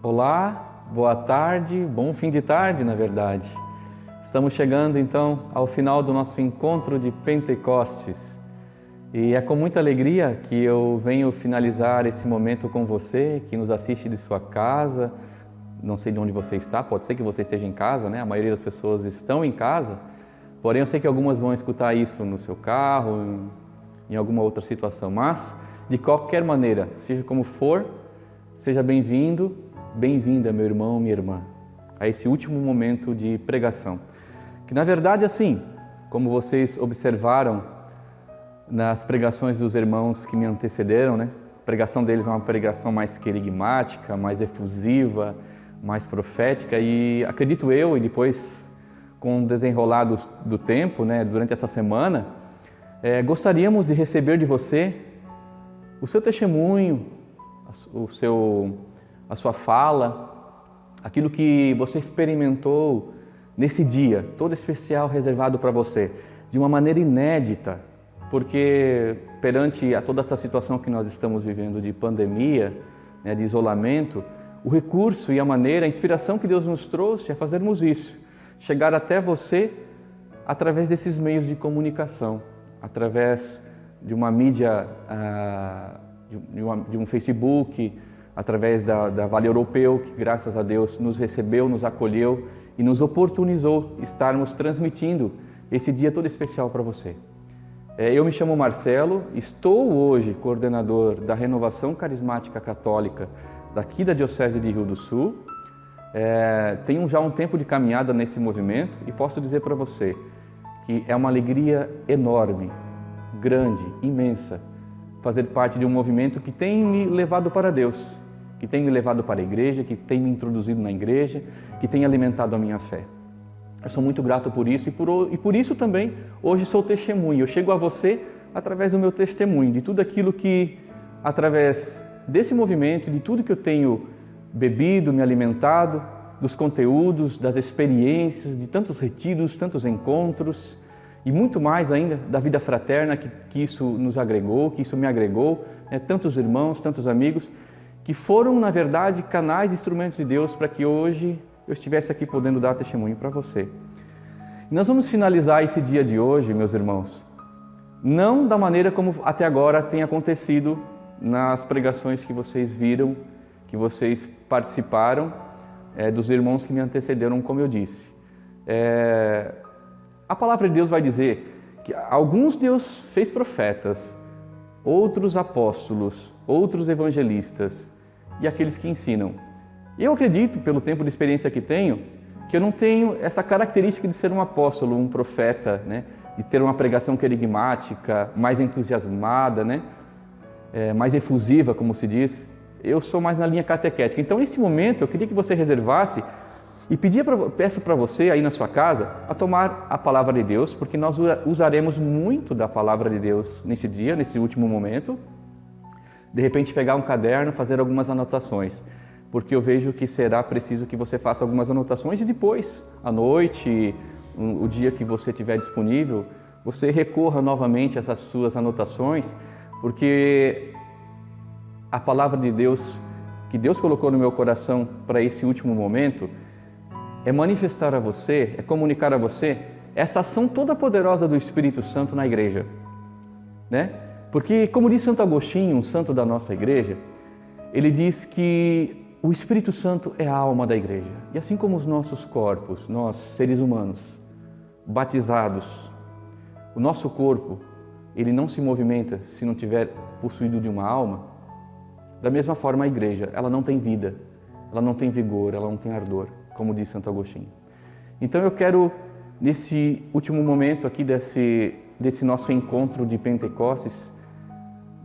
Olá, boa tarde, bom fim de tarde, na verdade. Estamos chegando então ao final do nosso encontro de Pentecostes. E é com muita alegria que eu venho finalizar esse momento com você, que nos assiste de sua casa. Não sei de onde você está, pode ser que você esteja em casa, né? A maioria das pessoas estão em casa, porém eu sei que algumas vão escutar isso no seu carro, em alguma outra situação. Mas, de qualquer maneira, seja como for, seja bem-vindo, bem-vinda, meu irmão, minha irmã, a esse último momento de pregação. Que na verdade, assim, como vocês observaram nas pregações dos irmãos que me antecederam, né? A pregação deles é uma pregação mais querigmática, mais efusiva, mais profética, e acredito eu, e depois com o desenrolar do tempo, né, durante essa semana, gostaríamos de receber de você o seu testemunho, a sua fala, aquilo que você experimentou nesse dia, todo especial reservado para você, de uma maneira inédita, porque perante a toda essa situação que nós estamos vivendo de pandemia, né, de isolamento, o recurso e a maneira, a inspiração que Deus nos trouxe é fazermos isso, chegar até você através desses meios de comunicação, através de uma mídia, de um Facebook, através da Vale Europeu, que graças a Deus nos recebeu, nos acolheu e nos oportunizou estarmos transmitindo esse dia todo especial para você. Eu me chamo Marcelo, estou hoje coordenador da Renovação Carismática Católica daqui da Diocese de Rio do Sul. Tenho já um tempo de caminhada nesse movimento e posso dizer para você que é uma alegria enorme, grande, imensa, fazer parte de um movimento que tem me levado para Deus, que tem me levado para a igreja, que tem me introduzido na igreja, que tem alimentado a minha fé. Eu sou muito grato por isso e por isso também hoje sou testemunho. Eu chego a você através do meu testemunho, de tudo aquilo que, através desse movimento, de tudo que eu tenho bebido, me alimentado, dos conteúdos, das experiências, de tantos retiros, tantos encontros e muito mais ainda da vida fraterna que isso nos agregou, que isso me agregou, né? Tantos irmãos, tantos amigos, que foram, na verdade, canais, instrumentos de Deus para que hoje eu estivesse aqui podendo dar testemunho para você. E nós vamos finalizar esse dia de hoje, meus irmãos, não da maneira como até agora tem acontecido nas pregações que vocês viram, que vocês participaram, dos irmãos que me antecederam, como eu disse. A palavra de Deus vai dizer que alguns Deus fez profetas, outros apóstolos, outros evangelistas e aqueles que ensinam. Eu acredito, pelo tempo de experiência que tenho, que eu não tenho essa característica de ser um apóstolo, um profeta, né? De ter uma pregação querigmática, mais entusiasmada, né? Mais efusiva, como se diz. Eu sou mais na linha catequética. Então, nesse momento, eu queria que você reservasse e peço para você, aí na sua casa, a tomar a palavra de Deus, porque nós usaremos muito da palavra de Deus nesse dia, nesse último momento. De repente, pegar um caderno, fazer algumas anotações, porque eu vejo que será preciso que você faça algumas anotações e depois, à noite, o dia que você tiver disponível, você recorra novamente a essas suas anotações, porque a palavra de Deus, que Deus colocou no meu coração para esse último momento, é manifestar a você, é comunicar a você essa ação toda poderosa do Espírito Santo na igreja, né? Porque, como diz Santo Agostinho, um santo da nossa igreja, ele diz que o Espírito Santo é a alma da igreja. E assim como os nossos corpos, nós, seres humanos, batizados, o nosso corpo, ele não se movimenta se não tiver possuído de uma alma, da mesma forma a igreja, ela não tem vida, ela não tem vigor, ela não tem ardor, como diz Santo Agostinho. Então eu quero, nesse último momento aqui desse nosso encontro de Pentecostes,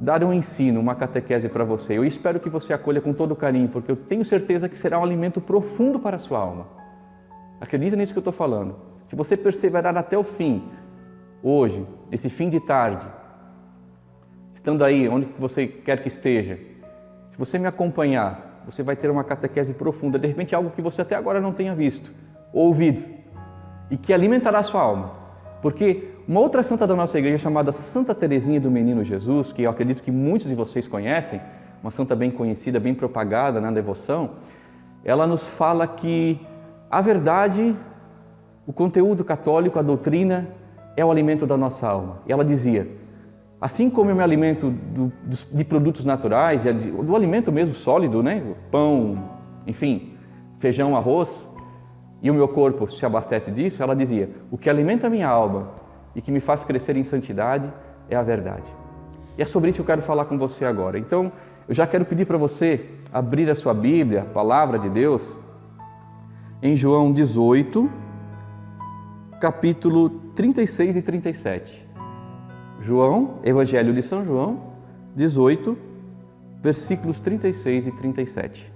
dar um ensino, uma catequese para você. Eu espero que você acolha com todo carinho, porque eu tenho certeza que será um alimento profundo para a sua alma. Acredita nisso que eu estou falando. Se você perseverar até o fim, hoje, nesse fim de tarde, estando aí, onde você quer que esteja, se você me acompanhar, você vai ter uma catequese profunda, de repente algo que você até agora não tenha visto, ouvido, e que alimentará a sua alma. Porque uma outra santa da nossa igreja, chamada Santa Teresinha do Menino Jesus, que eu acredito que muitos de vocês conhecem, uma santa bem conhecida, bem propagada na devoção, ela nos fala que a verdade, o conteúdo católico, a doutrina, é o alimento da nossa alma. E ela dizia, assim como eu me alimento de produtos naturais, do alimento mesmo sólido, né? Pão, enfim, feijão, arroz, e o meu corpo se abastece disso, ela dizia, o que alimenta a minha alma e que me faz crescer em santidade é a verdade. E é sobre isso que eu quero falar com você agora. Então, eu já quero pedir para você abrir a sua Bíblia, a Palavra de Deus, em João 18, capítulo 36 e 37. João, Evangelho de São João, 18, versículos 36 e 37.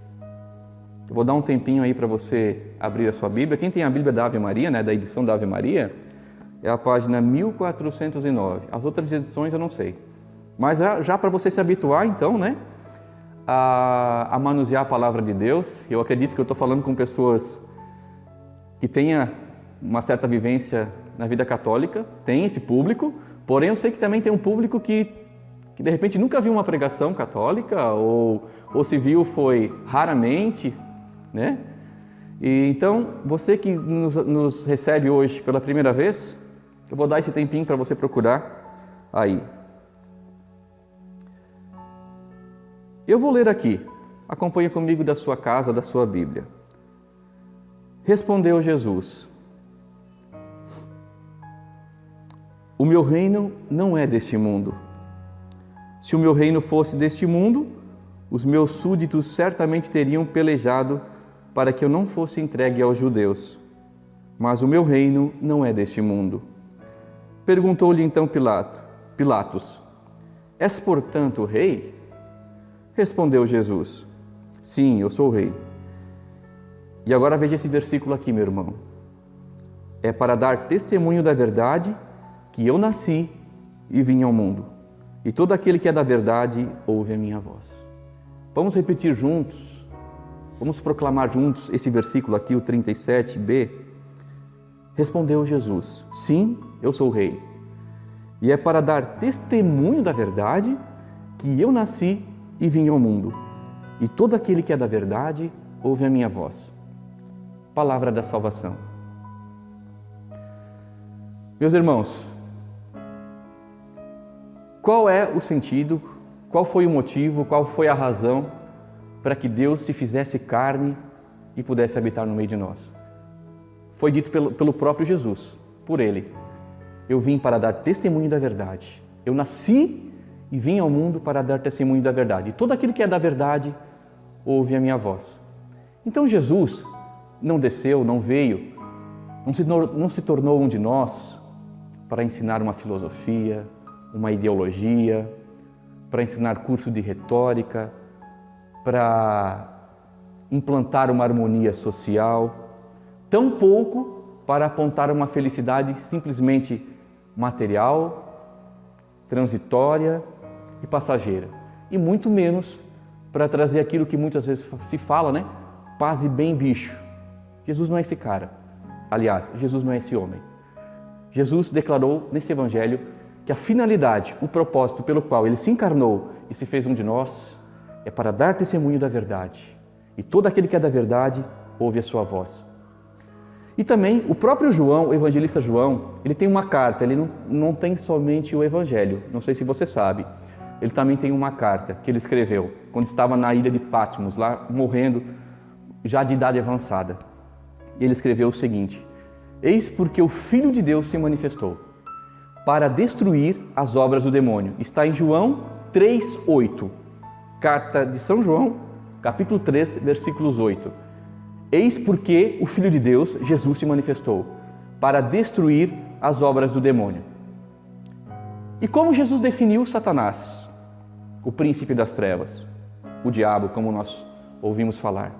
Eu vou dar um tempinho aí para você abrir a sua Bíblia. Quem tem a Bíblia da Ave Maria, né, da edição da Ave Maria, é a página 1409. As outras edições eu não sei. Mas já para você se habituar, então, né, a manusear a Palavra de Deus, eu acredito que eu estou falando com pessoas que tenham uma certa vivência na vida católica, tem esse público, porém eu sei que também tem um público que de repente nunca viu uma pregação católica ou se viu foi raramente, né? E então, você que nos recebe hoje pela primeira vez, eu vou dar esse tempinho para você procurar aí. Eu vou ler aqui, acompanha comigo da sua casa, da sua Bíblia. Respondeu Jesus: o meu reino não é deste mundo. Se o meu reino fosse deste mundo, os meus súditos certamente teriam pelejado para que eu não fosse entregue aos judeus. Mas o meu reino não é deste mundo. Perguntou-lhe então Pilatos: és portanto o rei? Respondeu Jesus: sim, eu sou o rei. E agora veja esse versículo aqui, meu irmão. É para dar testemunho da verdade que eu nasci e vim ao mundo. E todo aquele que é da verdade ouve a minha voz. Vamos repetir juntos, vamos proclamar juntos esse versículo aqui, o 37b. Respondeu Jesus: sim, eu sou o rei. E é para dar testemunho da verdade que eu nasci e vim ao mundo. E todo aquele que é da verdade ouve a minha voz. Palavra da salvação. Meus irmãos, qual é o sentido, qual foi o motivo, qual foi a razão para que Deus se fizesse carne e pudesse habitar no meio de nós? Foi dito pelo próprio Jesus, por Ele. Eu vim para dar testemunho da verdade. Eu nasci e vim ao mundo para dar testemunho da verdade. E todo aquele que é da verdade ouve a minha voz. Então Jesus não desceu, não veio, não se tornou um de nós para ensinar uma filosofia, uma ideologia, para ensinar curso de retórica, para implantar uma harmonia social, tampouco para apontar uma felicidade simplesmente material, transitória e passageira, e muito menos para trazer aquilo que muitas vezes se fala, né? Paz e bem, bicho. Jesus não é esse cara. Aliás, Jesus não é esse homem. Jesus declarou nesse evangelho que a finalidade, o propósito pelo qual Ele se encarnou e se fez um de nós é para dar testemunho da verdade. E todo aquele que é da verdade ouve a sua voz. E também o próprio João, o evangelista João, ele tem uma carta, ele não tem somente o evangelho, não sei se você sabe. Ele também tem uma carta que ele escreveu quando estava na ilha de Patmos, lá morrendo, já de idade avançada. E ele escreveu o seguinte: eis porque o Filho de Deus se manifestou para destruir as obras do demônio. Está em João 3:8, carta de São João, capítulo 3, versículos 8. Eis porque o Filho de Deus, Jesus, se manifestou para destruir as obras do demônio. E como Jesus definiu Satanás, o príncipe das trevas, o diabo, como nós ouvimos falar?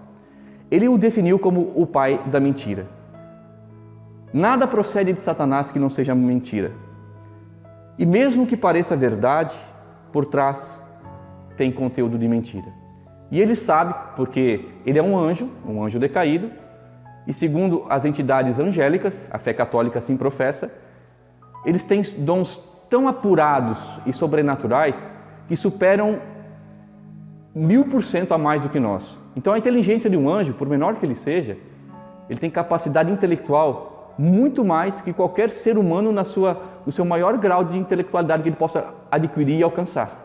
Ele o definiu como o pai da mentira. Nada procede de Satanás que não seja mentira. E mesmo que pareça verdade, por trás tem conteúdo de mentira. E ele sabe, porque ele é um anjo decaído, e segundo as entidades angélicas, a fé católica assim professa, eles têm dons tão apurados e sobrenaturais que superam 1000% a mais do que nós. Então a inteligência de um anjo, por menor que ele seja, ele tem capacidade intelectual muito mais que qualquer ser humano no seu maior grau de intelectualidade que ele possa adquirir e alcançar.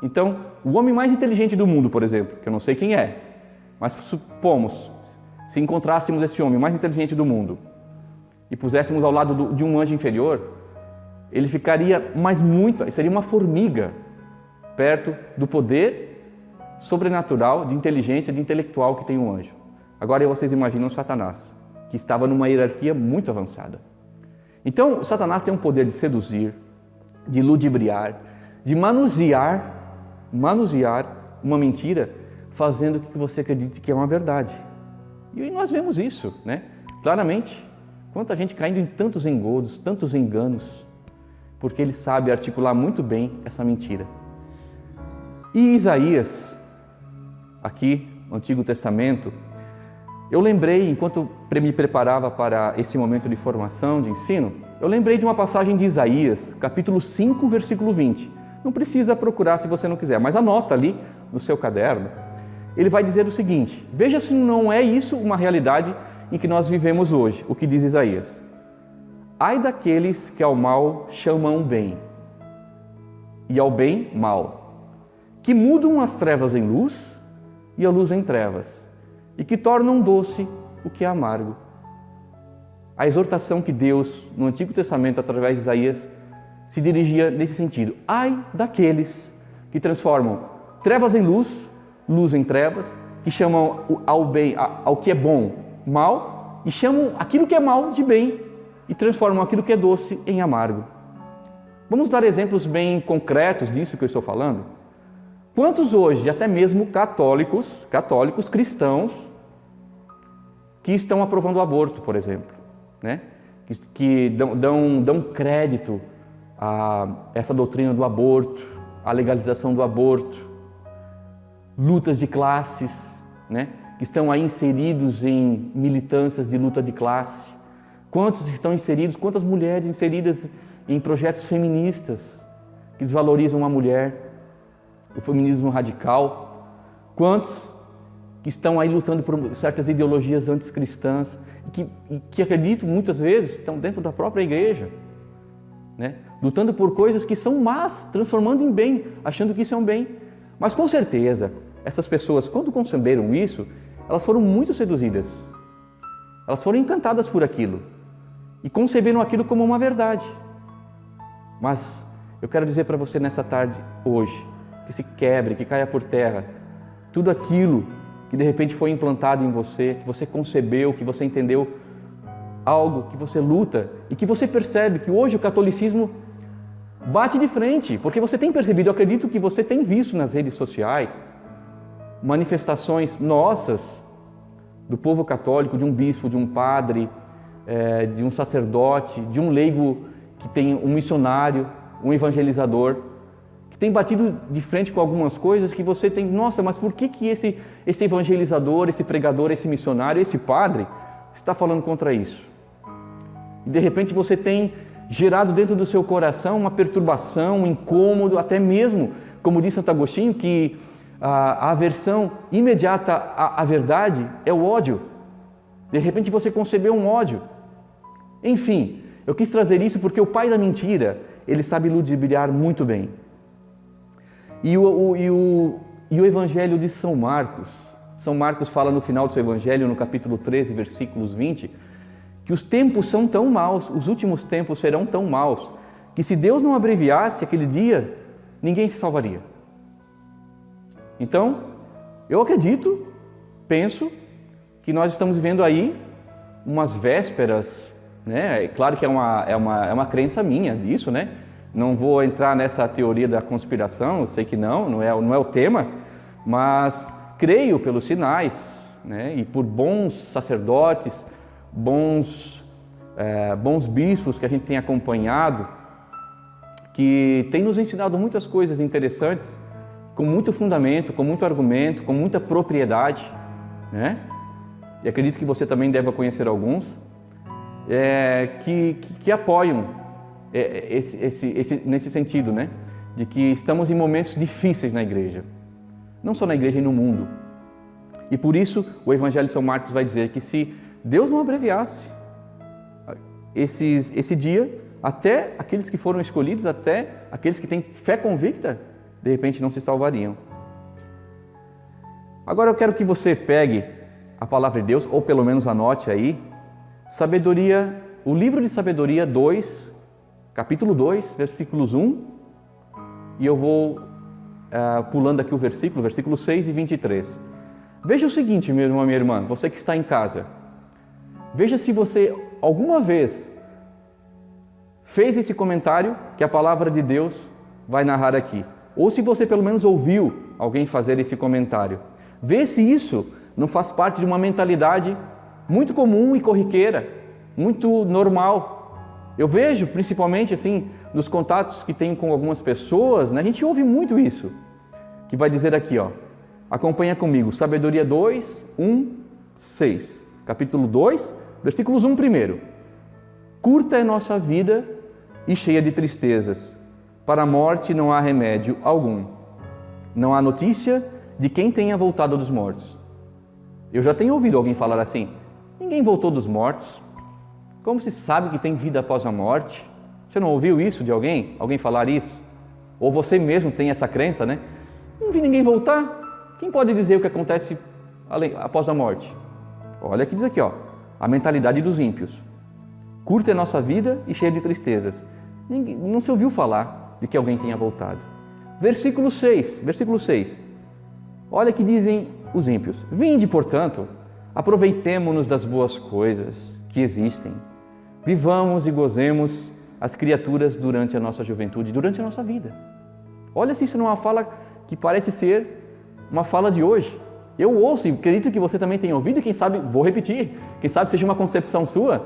Então, o homem mais inteligente do mundo, por exemplo, que eu não sei quem é, mas supomos, se encontrássemos esse homem mais inteligente do mundo e puséssemos ao lado de um anjo inferior, ele ficaria seria uma formiga perto do poder sobrenatural, de inteligência, de intelectual que tem um anjo. Agora vocês imaginam Satanás, que estava numa hierarquia muito avançada. Então, Satanás tem um poder de seduzir, de ludibriar, de manusear uma mentira, fazendo com que você acredite que é uma verdade. E nós vemos isso, né? Claramente. Quanta gente caindo em tantos engodos, tantos enganos, porque ele sabe articular muito bem essa mentira. E Isaías, aqui no Antigo Testamento, eu lembrei, enquanto me preparava para esse momento de formação, de ensino, eu lembrei de uma passagem de Isaías, capítulo 5, versículo 20. Não precisa procurar se você não quiser, mas anota ali no seu caderno. Ele vai dizer o seguinte: veja se não é isso uma realidade em que nós vivemos hoje, o que diz Isaías. Ai daqueles que ao mal chamam bem, e ao bem mal, que mudam as trevas em luz e a luz em trevas, e que tornam doce o que é amargo. A exortação que Deus, no Antigo Testamento, através de Isaías, se dirigia nesse sentido. Ai daqueles que transformam trevas em luz, luz em trevas, que chamam ao bem, ao que é bom, mal, e chamam aquilo que é mal de bem, e transformam aquilo que é doce em amargo. Vamos dar exemplos bem concretos disso que eu estou falando? Quantos hoje, até mesmo católicos cristãos, que estão aprovando o aborto, por exemplo, né? que dão crédito a essa doutrina do aborto, a legalização do aborto, lutas de classes, né? Que estão aí inseridos em militâncias de luta de classe. Quantos estão inseridos, quantas mulheres inseridas em projetos feministas que desvalorizam a mulher, o feminismo radical? Quantos que estão aí lutando por certas ideologias anticristãs e que acredito muitas vezes estão dentro da própria igreja, né? Lutando por coisas que são más, transformando em bem, achando que isso é um bem. Mas com certeza, essas pessoas, quando conceberam isso, elas foram muito seduzidas. Elas foram encantadas por aquilo e conceberam aquilo como uma verdade. Mas eu quero dizer para você nessa tarde, hoje, que se quebre, que caia por terra tudo aquilo que de repente foi implantado em você, que você concebeu, que você entendeu algo, que você luta e que você percebe que hoje o catolicismo bate de frente, porque você tem percebido, eu acredito que você tem visto nas redes sociais manifestações nossas, do povo católico, de um bispo, de um padre, de um sacerdote, de um leigo que tem um missionário, um evangelizador, que tem batido de frente com algumas coisas que você tem, nossa, mas por que esse evangelizador, esse pregador, esse missionário, esse padre está falando contra isso? E de repente você tem gerado dentro do seu coração uma perturbação, um incômodo, até mesmo, como diz Santo Agostinho, que a aversão imediata à verdade é o ódio. De repente você concebeu um ódio. Enfim, eu quis trazer isso porque o pai da mentira, ele sabe ludibriar muito bem. E o Evangelho de São Marcos fala no final do seu Evangelho, no capítulo 13, versículos 20, que os tempos são tão maus, os últimos tempos serão tão maus, que se Deus não abreviasse aquele dia, ninguém se salvaria. Então, eu acredito, penso, que nós estamos vivendo aí umas vésperas, né? É claro que é uma crença minha disso, né? Não vou entrar nessa teoria da conspiração, eu sei que não é o tema, mas creio pelos sinais, né? E por bons sacerdotes, bons bispos que a gente tem acompanhado, que tem nos ensinado muitas coisas interessantes, com muito fundamento, com muito argumento, com muita propriedade, né? E acredito que você também deve conhecer alguns, que apoiam nesse sentido, né? De que estamos em momentos difíceis na igreja. não só na igreja e no mundo. E por isso o Evangelho de São Marcos vai dizer que se Deus não abreviasse esse dia, até aqueles que foram escolhidos, até aqueles que têm fé convicta, de repente não se salvariam. Agora eu quero que você pegue a palavra de Deus, ou pelo menos anote aí, Sabedoria, o livro de Sabedoria 2, capítulo 2, versículos 1, e eu vou pulando aqui o versículo 6 e 23. Veja o seguinte, meu irmão, minha irmã, você que está em casa, veja se você alguma vez fez esse comentário que a palavra de Deus vai narrar aqui, ou se você pelo menos ouviu alguém fazer esse comentário. Vê se isso não faz parte de uma mentalidade muito comum e corriqueira, muito normal. Eu vejo, principalmente assim, nos contatos que tenho com algumas pessoas, né, a gente ouve muito isso, que vai dizer aqui, ó, acompanha comigo, Sabedoria 2, 1, 6. Capítulo 2, versículos 1 primeiro. Curta é nossa vida e cheia de tristezas. Para a morte não há remédio algum. Não há notícia de quem tenha voltado dos mortos. Eu já tenho ouvido alguém falar assim, ninguém voltou dos mortos. Como se sabe que tem vida após a morte? Você não ouviu isso de alguém? Alguém falar isso? Ou você mesmo tem essa crença, né? Não vi ninguém voltar. Quem pode dizer o que acontece após a morte? Olha que diz aqui, ó, a mentalidade dos ímpios. Curta é nossa vida e cheia de tristezas. Não se ouviu falar de que alguém tenha voltado. Versículo 6. Olha que dizem os ímpios. Vinde, portanto, aproveitemo-nos das boas coisas que existem. Vivamos e gozemos as criaturas durante a nossa juventude, durante a nossa vida. Olha se isso não é uma fala que parece ser uma fala de hoje. Eu ouço e acredito que você também tenha ouvido e quem sabe, vou repetir, quem sabe seja uma concepção sua,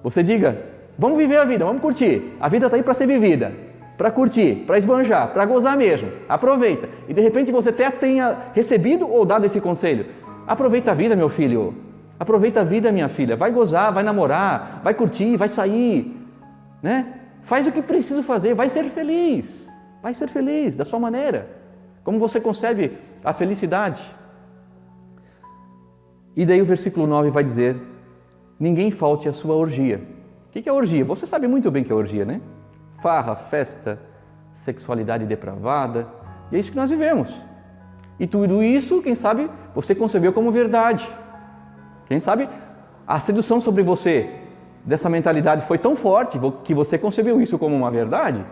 você diga, vamos viver a vida, vamos curtir. A vida está aí para ser vivida, para curtir, para esbanjar, para gozar mesmo. Aproveita. E de repente você até tenha recebido ou dado esse conselho. Aproveita a vida, meu filho. Aproveita a vida, minha filha. Vai gozar, vai namorar, vai curtir, vai sair, né? Faz o que precisa fazer, vai ser feliz. Vai ser feliz da sua maneira. Como você concebe a felicidade? E daí o versículo 9 vai dizer, ninguém falte a sua orgia. O que é orgia? Você sabe muito bem que é orgia, né? Farra, festa, sexualidade depravada. E é isso que nós vivemos. E tudo isso, quem sabe, você concebeu como verdade. Quem sabe a sedução sobre você dessa mentalidade foi tão forte que você concebeu isso como uma verdade.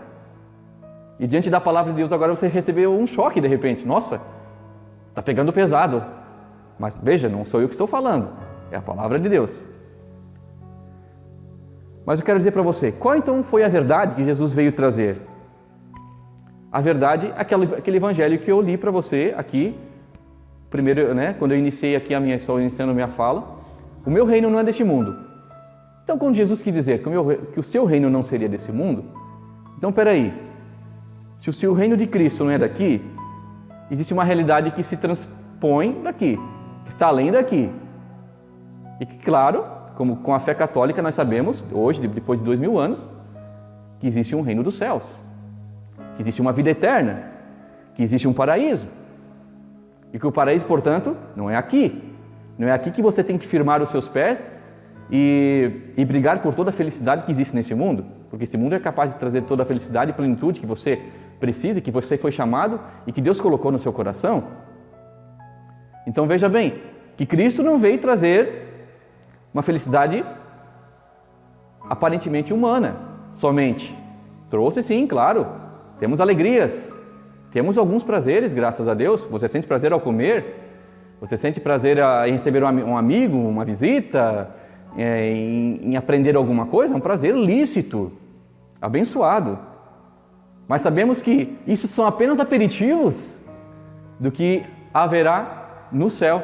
E diante da palavra de Deus agora você recebeu um choque de repente. Nossa, está pegando pesado. Mas veja, não sou eu que estou falando, é a palavra de Deus. Mas eu quero dizer para você, qual então foi a verdade que Jesus veio trazer? A verdade, aquele evangelho que eu li para você aqui, primeiro, né, quando eu iniciei aqui estou iniciando a minha fala, o meu reino não é deste mundo. Então, quando Jesus quis dizer que o seu reino não seria desse mundo, então peraí, se o reino de Cristo não é daqui, existe uma realidade que se transpõe daqui, que está além daqui. E que, claro, como com a fé católica nós sabemos, hoje, depois de 2000 anos, que existe um reino dos céus, que existe uma vida eterna, que existe um paraíso. E que o paraíso, portanto, não é aqui. Não é aqui que você tem que firmar os seus pés e brigar por toda a felicidade que existe nesse mundo, porque esse mundo é capaz de trazer toda a felicidade e plenitude que você precisa, que você foi chamado e que Deus colocou no seu coração. Então veja bem, que Cristo não veio trazer uma felicidade aparentemente humana somente. Trouxe sim, claro, temos alegrias, temos alguns prazeres, graças a Deus. Você sente prazer ao comer, você sente prazer em receber um amigo, uma visita, em aprender alguma coisa, é um prazer lícito, abençoado. Mas sabemos que isso são apenas aperitivos do que haverá no céu.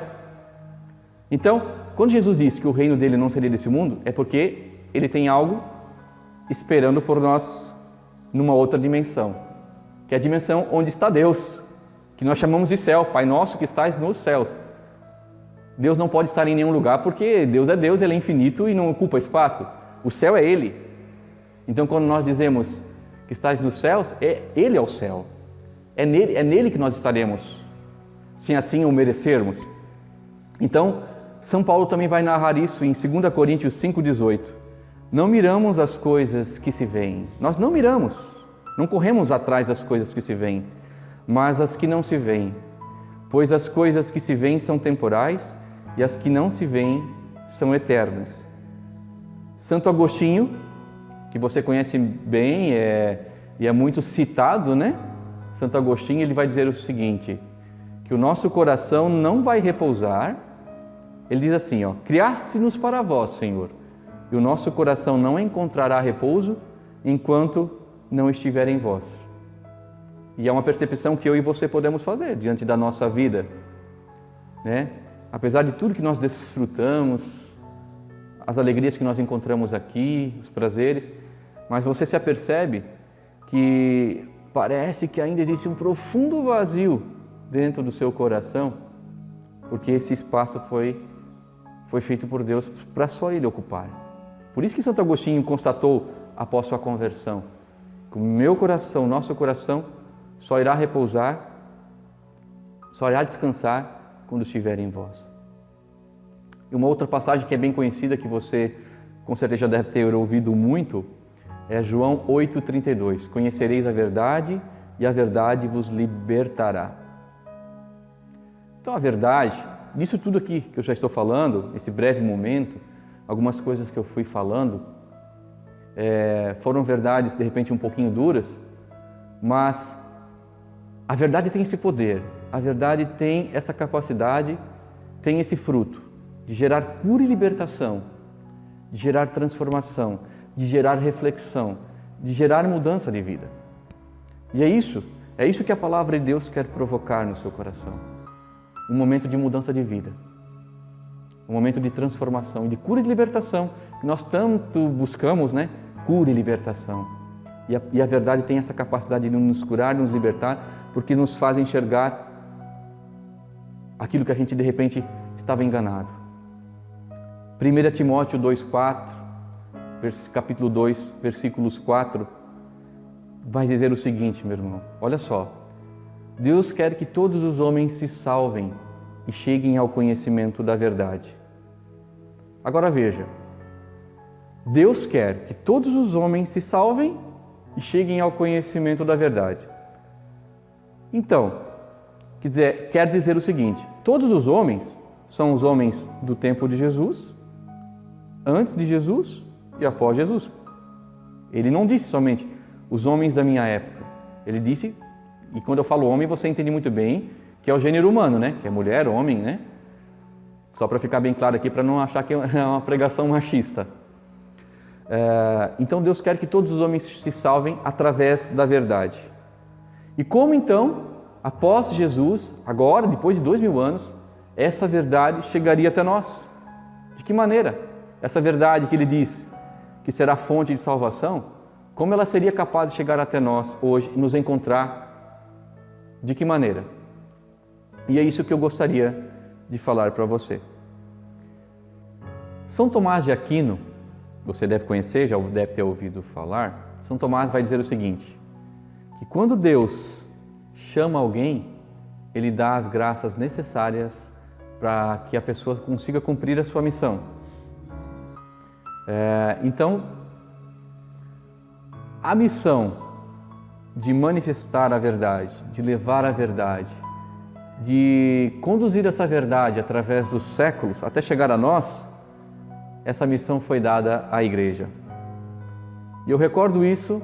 Então, quando Jesus disse que o reino dele não seria desse mundo, é porque ele tem algo esperando por nós numa outra dimensão, que é a dimensão onde está Deus, que nós chamamos de céu, Pai nosso que estás nos céus. Deus não pode estar em nenhum lugar porque Deus é Deus, Ele é infinito e não ocupa espaço. O céu é Ele. Então, quando nós dizemos que estás nos céus, Ele é o céu. É nele que nós estaremos. sem assim o merecermos? Então, São Paulo também vai narrar isso em 2 Coríntios 5,18. Não miramos as coisas que se veem. Nós não miramos, não corremos atrás das coisas que se veem, mas as que não se veem. Pois as coisas que se veem são temporais e as que não se veem são eternas. Santo Agostinho, que você conhece bem e é muito citado, né? Santo Agostinho, ele vai dizer o seguinte, que o nosso coração não vai repousar. Ele diz assim, criaste-nos para vós, Senhor, e o nosso coração não encontrará repouso enquanto não estiver em vós. E é uma percepção que eu e você podemos fazer diante da nossa vida, né? Apesar de tudo que nós desfrutamos, as alegrias que nós encontramos aqui, os prazeres, mas você se apercebe que parece que ainda existe um profundo vazio dentro do seu coração, porque esse espaço foi feito por Deus para só Ele ocupar. Por isso que Santo Agostinho constatou após sua conversão, que o meu coração, nosso coração, só irá repousar, só irá descansar quando estiver em vós. E uma outra passagem que é bem conhecida, que você com certeza já deve ter ouvido muito, é João 8,32. Conhecereis a verdade e a verdade vos libertará. Então a verdade, nisso tudo aqui que eu já estou falando, esse breve momento, algumas coisas que eu fui falando, foram verdades de repente um pouquinho duras, mas a verdade tem esse poder, a verdade tem essa capacidade, tem esse fruto de gerar cura e libertação, de gerar transformação, de gerar reflexão, de gerar mudança de vida. E é isso que a palavra de Deus quer provocar no seu coração. Um momento de mudança de vida, um momento de transformação, de cura e de libertação, que nós tanto buscamos, né? Cura e libertação. E a verdade tem essa capacidade de nos curar, de nos libertar, porque nos faz enxergar aquilo que a gente de repente estava enganado. 1 Timóteo 2,4, capítulo 2, versículos 4, vai dizer o seguinte, meu irmão, olha só. Deus quer que todos os homens se salvem e cheguem ao conhecimento da verdade. Agora veja, Deus quer que todos os homens se salvem e cheguem ao conhecimento da verdade. Então, quer dizer o seguinte, todos os homens são os homens do tempo de Jesus, antes de Jesus e após Jesus. Ele não disse somente os homens da minha época, ele disse, e quando eu falo homem você entende muito bem, que é o gênero humano, né? Que é mulher, homem, né? Só para ficar bem claro aqui, para não achar que é uma pregação machista. Então Deus quer que todos os homens se salvem através da verdade. E como então, após Jesus, agora, depois de 2000 anos, essa verdade chegaria até nós? De que maneira? Essa verdade que Ele diz que será fonte de salvação, como ela seria capaz de chegar até nós hoje e nos encontrar? De que maneira? E é isso que eu gostaria de falar para você. São Tomás de Aquino, você deve conhecer, já deve ter ouvido falar, São Tomás vai dizer o seguinte, que quando Deus chama alguém, Ele dá as graças necessárias para que a pessoa consiga cumprir a sua missão. Então, a missão de manifestar a verdade, de levar a verdade, de conduzir essa verdade através dos séculos até chegar a nós, essa missão foi dada à igreja. E eu recordo isso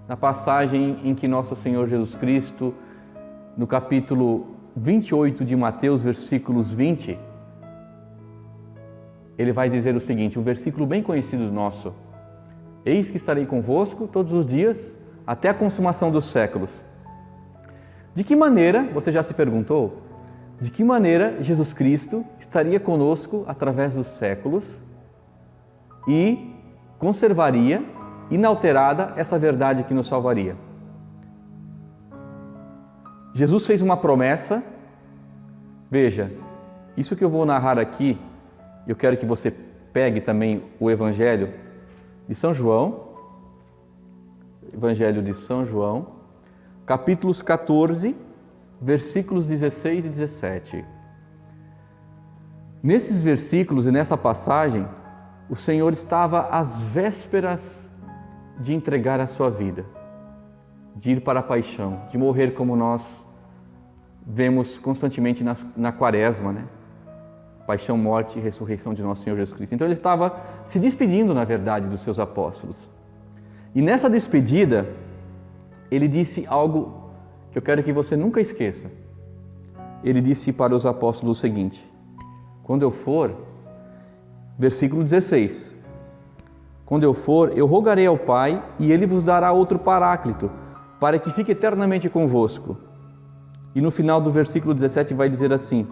na passagem em que nosso Senhor Jesus Cristo, no capítulo 28 de Mateus, versículos 20, Ele vai dizer o seguinte, um versículo bem conhecido nosso. Eis que estarei convosco todos os dias, até a consumação dos séculos. De que maneira, você já se perguntou, de que maneira Jesus Cristo estaria conosco através dos séculos e conservaria inalterada essa verdade que nos salvaria? Jesus fez uma promessa, veja, isso que eu vou narrar aqui, eu quero que você pegue também o Evangelho de São João, Evangelho de São João, capítulos 14, versículos 16 e 17. Nesses versículos e nessa passagem, o Senhor estava às vésperas de entregar a sua vida, de ir para a paixão, de morrer como nós vemos constantemente na quaresma, né? Paixão, morte e ressurreição de nosso Senhor Jesus Cristo. Então ele estava se despedindo, na verdade, dos seus apóstolos. E nessa despedida, ele disse algo que eu quero que você nunca esqueça. Ele disse para os apóstolos o seguinte: quando eu for, versículo 16, quando eu for, eu rogarei ao Pai e Ele vos dará outro Paráclito, para que fique eternamente convosco. E no final do versículo 17 vai dizer assim: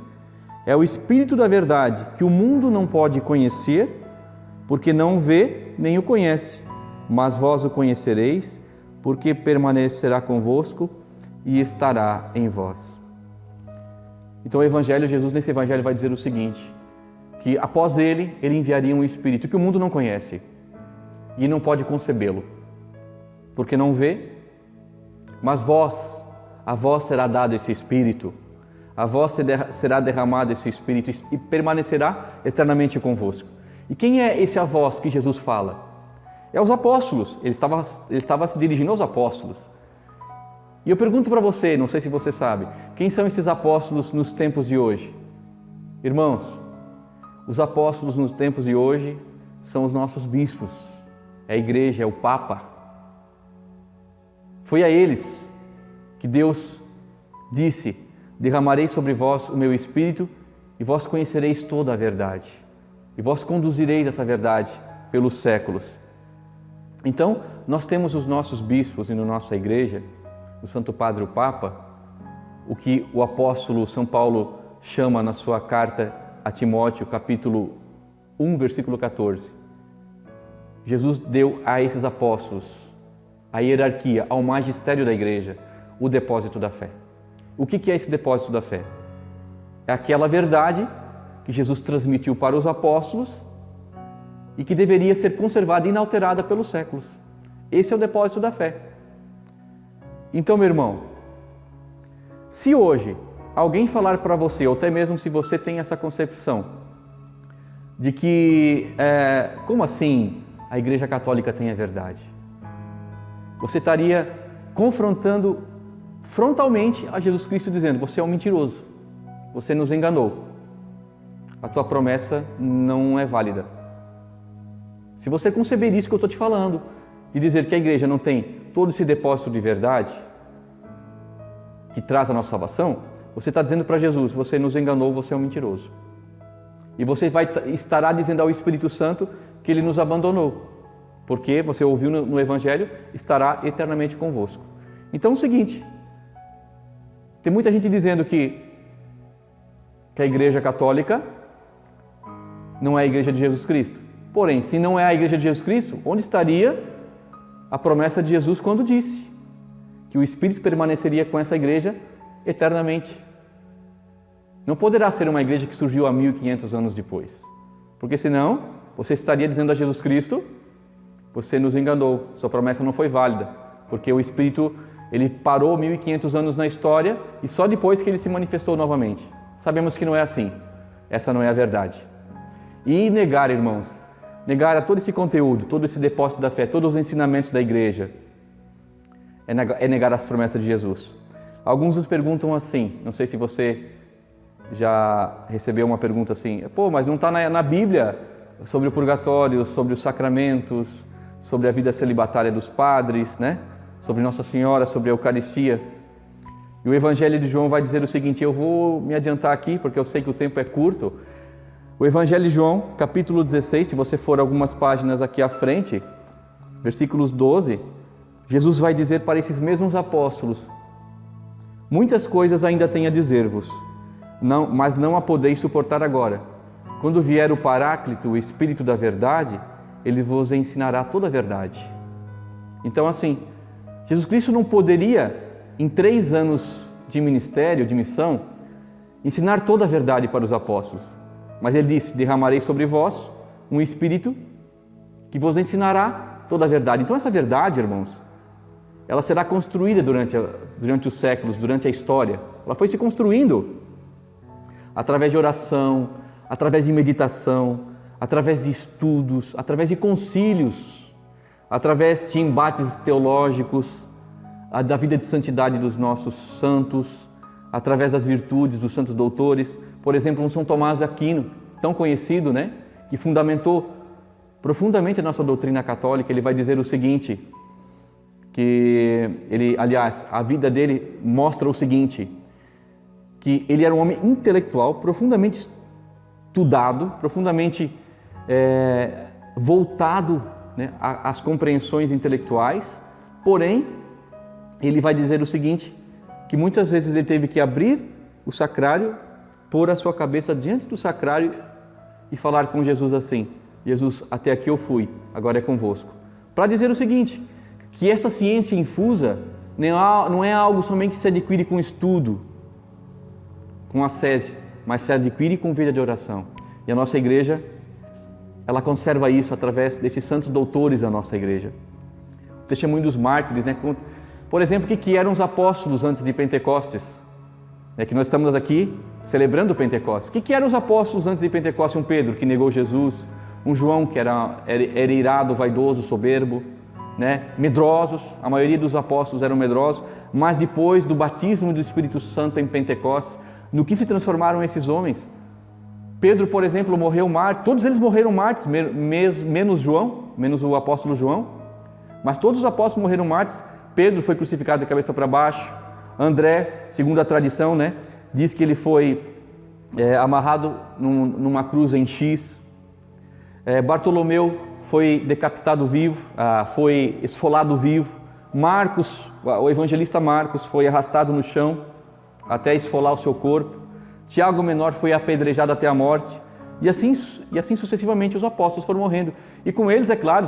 é o Espírito da verdade, que o mundo não pode conhecer, porque não o vê nem o conhece, mas vós o conhecereis, porque permanecerá convosco e estará em vós. Então o Evangelho, Jesus nesse Evangelho vai dizer o seguinte, que após ele enviaria um Espírito que o mundo não conhece e não pode concebê-lo, porque não vê, mas a vós será dado esse Espírito, a vós será derramado esse Espírito e permanecerá eternamente convosco. E quem é esse a vós que Jesus fala? É os apóstolos, ele estava se dirigindo aos apóstolos. E eu pergunto para você, não sei se você sabe, quem são esses apóstolos nos tempos de hoje? Irmãos, os apóstolos nos tempos de hoje são os nossos bispos, é a igreja, é o Papa. Foi a eles que Deus disse: derramarei sobre vós o meu Espírito e vós conhecereis toda a verdade. E vós conduzireis essa verdade pelos séculos. Então, nós temos os nossos bispos e na nossa igreja, o Santo Padre, o Papa, o que o apóstolo São Paulo chama na sua carta a Timóteo, capítulo 1, versículo 14. Jesus deu a esses apóstolos a hierarquia, ao magistério da igreja, o depósito da fé. O que é esse depósito da fé? É aquela verdade que Jesus transmitiu para os apóstolos e que deveria ser conservada e inalterada pelos séculos. Esse é o depósito da fé. Então, meu irmão, se hoje alguém falar para você, ou até mesmo se você tem essa concepção de que, como assim a Igreja Católica tem a verdade? Você estaria confrontando frontalmente a Jesus Cristo dizendo: você é um mentiroso, você nos enganou, a tua promessa não é válida. Se você conceber isso que eu estou te falando, de dizer que a igreja não tem todo esse depósito de verdade que traz a nossa salvação, você está dizendo para Jesus: você nos enganou, você é um mentiroso. E você estará dizendo ao Espírito Santo que ele nos abandonou, porque você ouviu no Evangelho, estará eternamente convosco. Então é o seguinte, tem muita gente dizendo que a Igreja Católica não é a Igreja de Jesus Cristo. Porém, se não é a Igreja de Jesus Cristo, onde estaria a promessa de Jesus quando disse que o Espírito permaneceria com essa igreja eternamente? Não poderá ser uma igreja que surgiu há 1500 anos depois, porque senão você estaria dizendo a Jesus Cristo: você nos enganou, sua promessa não foi válida, porque o Espírito ele parou 1500 anos na história e só depois que ele se manifestou novamente. Sabemos que não é assim, essa não é a verdade. E negar, irmãos, negar a todo esse conteúdo, todo esse depósito da fé, todos os ensinamentos da igreja, é negar as promessas de Jesus. Alguns nos perguntam assim, não sei se você já recebeu uma pergunta assim: mas não está na Bíblia sobre o purgatório, sobre os sacramentos, sobre a vida celibatária dos padres, né? Sobre Nossa Senhora, sobre a Eucaristia. E o Evangelho de João vai dizer o seguinte, eu vou me adiantar aqui porque eu sei que o tempo é curto. O Evangelho de João, capítulo 16, se você for algumas páginas aqui à frente, versículos 12, Jesus vai dizer para esses mesmos apóstolos: muitas coisas ainda tenho a dizer-vos, mas não a podeis suportar agora. Quando vier o Paráclito, o Espírito da verdade, ele vos ensinará toda a verdade. Então, assim, Jesus Cristo não poderia, em 3 anos de ministério, de missão, ensinar toda a verdade para os apóstolos. Mas ele disse: derramarei sobre vós um Espírito que vos ensinará toda a verdade. Então essa verdade, irmãos, ela será construída durante os séculos, durante a história. Ela foi se construindo através de oração, através de meditação, através de estudos, através de concílios, através de embates teológicos, da vida de santidade dos nossos santos, através das virtudes dos santos doutores. Por exemplo, um São Tomás de Aquino, tão conhecido, né, que fundamentou profundamente a nossa doutrina católica. Ele vai dizer o seguinte, que ele, aliás, a vida dele mostra o seguinte, que ele era um homem intelectual, profundamente estudado, profundamente voltado, né, às compreensões intelectuais, porém, ele vai dizer o seguinte, que muitas vezes ele teve que abrir o sacrário, pôr a sua cabeça diante do sacrário e falar com Jesus assim, Jesus, até aqui eu fui, agora é convosco. Para dizer o seguinte, que essa ciência infusa não é algo somente que se adquire com estudo, com ascese, mas se adquire com vida de oração. E a nossa igreja, ela conserva isso através desses santos doutores da nossa igreja. O testemunho dos mártires, né? Por exemplo, o que eram os apóstolos antes de Pentecostes? É que nós estamos aqui celebrando o Pentecostes. O que eram os apóstolos antes de Pentecostes? Um Pedro, que negou Jesus, um João, que era irado, vaidoso, soberbo, né? Medrosos, a maioria dos apóstolos eram medrosos, mas depois do batismo do Espírito Santo em Pentecostes, no que se transformaram esses homens? Pedro, por exemplo, morreu mártir, todos eles morreram mártires, menos João, menos o apóstolo João, mas todos os apóstolos morreram mártires. Pedro foi crucificado de cabeça para baixo. André, segundo a tradição, né, diz que ele foi amarrado numa cruz em X. Bartolomeu foi decapitado vivo, foi esfolado vivo. Marcos, o evangelista Marcos, foi arrastado no chão até esfolar o seu corpo. Tiago Menor foi apedrejado até a morte. E assim sucessivamente os apóstolos foram morrendo. E com eles, é claro,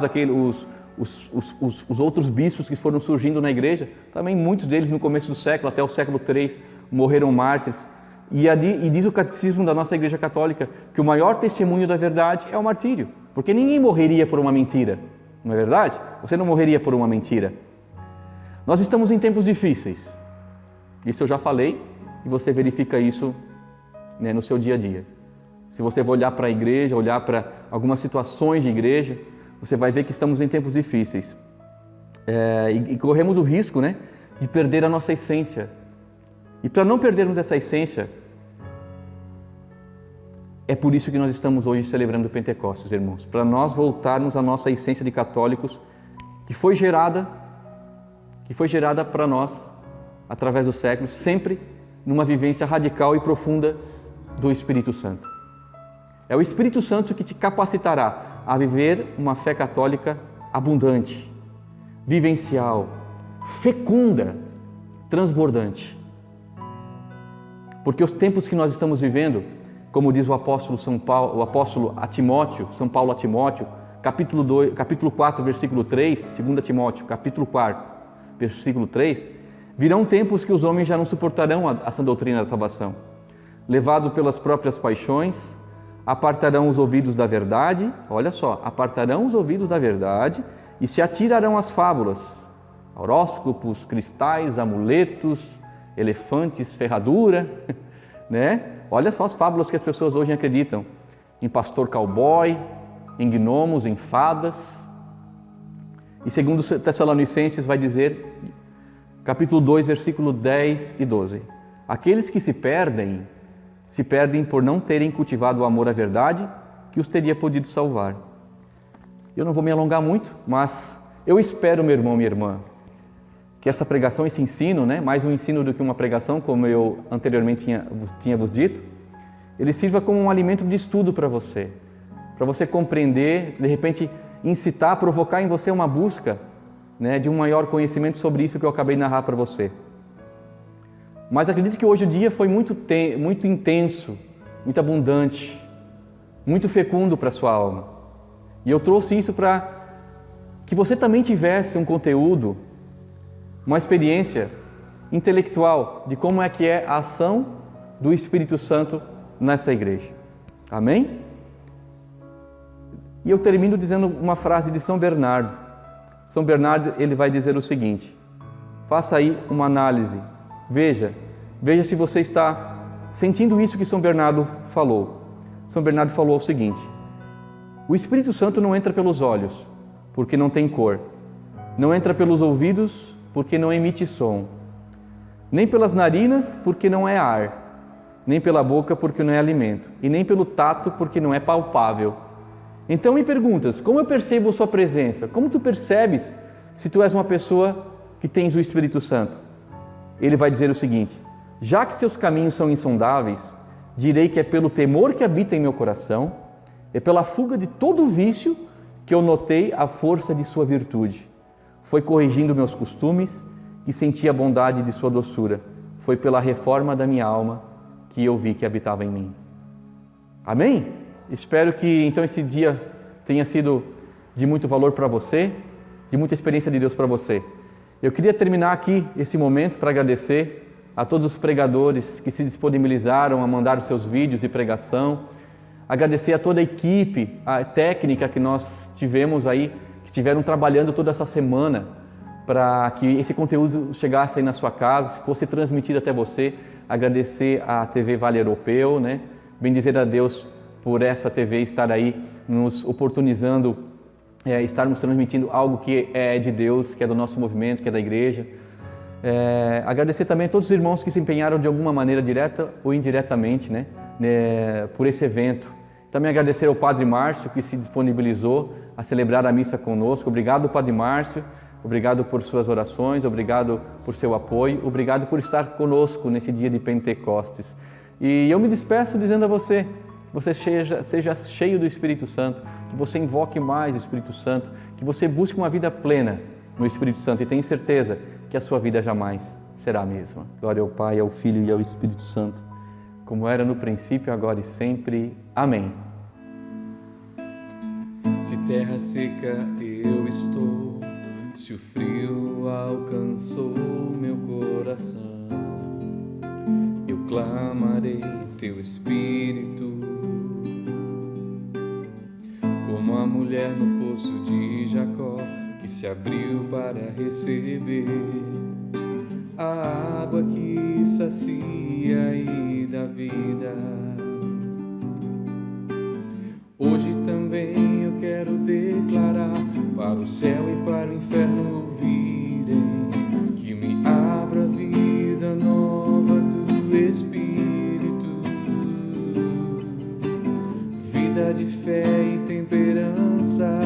os outros bispos que foram surgindo na igreja, também muitos deles no começo do século, até o século III, morreram mártires. E diz o catecismo da nossa igreja católica que o maior testemunho da verdade é o martírio, porque ninguém morreria por uma mentira, não é verdade? Você não morreria por uma mentira. Nós estamos em tempos difíceis, isso eu já falei, e você verifica isso, né, no seu dia a dia. Se você for olhar para a igreja, olhar para algumas situações de igreja, você vai ver que estamos em tempos difíceis. E corremos o risco, né, de perder a nossa essência. E para não perdermos essa essência, é por isso que nós estamos hoje celebrando o Pentecostes, irmãos. Para nós voltarmos à nossa essência de católicos, que foi gerada para nós, através dos séculos, sempre numa vivência radical e profunda do Espírito Santo. É o Espírito Santo que te capacitará a viver uma fé católica abundante, vivencial, fecunda, transbordante. Porque os tempos que nós estamos vivendo, como diz o apóstolo São Paulo a Timóteo, capítulo 4, versículo 3, 2 Timóteo, capítulo 4, versículo 3, virão tempos que os homens já não suportarão a sã doutrina da salvação. Levado pelas próprias paixões, apartarão os ouvidos da verdade, olha só, apartarão os ouvidos da verdade e se atirarão às fábulas, horóscopos, cristais, amuletos, elefantes, ferradura, né? Olha só as fábulas que as pessoas hoje acreditam, em pastor cowboy, em gnomos, em fadas. E segundo Tessalonicenses vai dizer, capítulo 2, versículo 10 e 12, aqueles que se perdem por não terem cultivado o amor à verdade que os teria podido salvar. Eu não vou me alongar muito, mas eu espero, meu irmão, minha irmã, que essa pregação, esse ensino, né, mais um ensino do que uma pregação, como eu anteriormente tinha vos dito, ele sirva como um alimento de estudo para você compreender, de repente incitar, provocar em você uma busca, né, de um maior conhecimento sobre isso que eu acabei de narrar para você. Mas acredito que hoje o dia foi muito intenso, muito abundante, muito fecundo para a sua alma. E eu trouxe isso para que você também tivesse um conteúdo, uma experiência intelectual de como é que é a ação do Espírito Santo nessa igreja. Amém? E eu termino dizendo uma frase de São Bernardo. São Bernardo, ele vai dizer o seguinte: faça aí uma análise, veja Veja se você está sentindo isso que São Bernardo falou. São Bernardo falou o seguinte: o Espírito Santo não entra pelos olhos, porque não tem cor. Não entra pelos ouvidos, porque não emite som. Nem pelas narinas, porque não é ar. Nem pela boca, porque não é alimento. E nem pelo tato, porque não é palpável. Então me perguntas, como eu percebo a sua presença? Como tu percebes se tu és uma pessoa que tens o Espírito Santo? Ele vai dizer o seguinte: já que seus caminhos são insondáveis, direi que é pelo temor que habita em meu coração, é pela fuga de todo vício que eu notei a força de sua virtude. Foi corrigindo meus costumes que senti a bondade de sua doçura. Foi pela reforma da minha alma que eu vi que habitava em mim. Amém? Espero que então esse dia tenha sido de muito valor para você, de muita experiência de Deus para você. Eu queria terminar aqui esse momento para agradecer a todos os pregadores que se disponibilizaram a mandar os seus vídeos de pregação, agradecer a toda a equipe, a técnica que nós tivemos aí, que estiveram trabalhando toda essa semana para que esse conteúdo chegasse aí na sua casa, fosse transmitido até você. Agradecer à TV Vale Europeu, né? Bendizer a Deus por essa TV estar aí nos oportunizando, estarmos transmitindo algo que é de Deus, que é do nosso movimento, que é da igreja. Agradecer também a todos os irmãos que se empenharam de alguma maneira, direta ou indiretamente, né, por esse evento. Também agradecer ao Padre Márcio, que se disponibilizou a celebrar a missa conosco. Obrigado, Padre Márcio. Obrigado por suas orações, obrigado por seu apoio, obrigado por estar conosco nesse dia de Pentecostes. E eu me despeço dizendo a você, que você seja cheio do Espírito Santo, que você invoque mais o Espírito Santo, que você busque uma vida plena no Espírito Santo e tenho certeza que a sua vida jamais será a mesma. Glória ao Pai, ao Filho e ao Espírito Santo, como era no princípio, agora e sempre. Amém. Se terra seca eu estou, se o frio alcançou meu coração, eu clamarei teu Espírito, como a mulher no poço de Jacó, que se abriu para receber a água que sacia e dá vida. Hoje também eu quero declarar para o céu e para o inferno ouvirem, que me abra a vida nova do Espírito, vida de fé e temperança,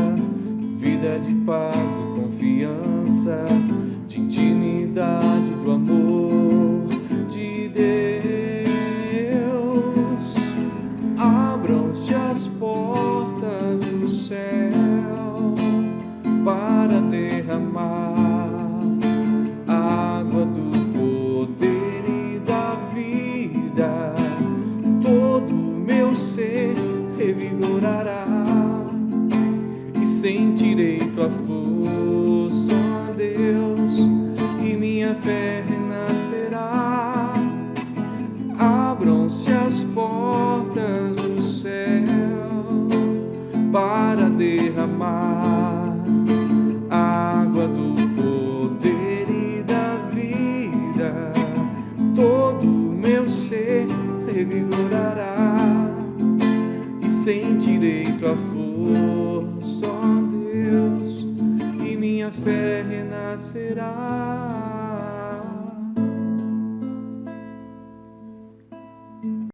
vida de paz e confiança, de intimidade do amor de Deus. Abram-se as portas do céu para derramar a água do poder e da vida. Todo meu ser revigorará e sentirei tua força, ó Deus, e minha fé renascerá. Abram-se as portas do céu para derramar a água do poder e da vida. Todo meu ser revigorará e sentirei tua força, ó Deus, e minha fé renascerá.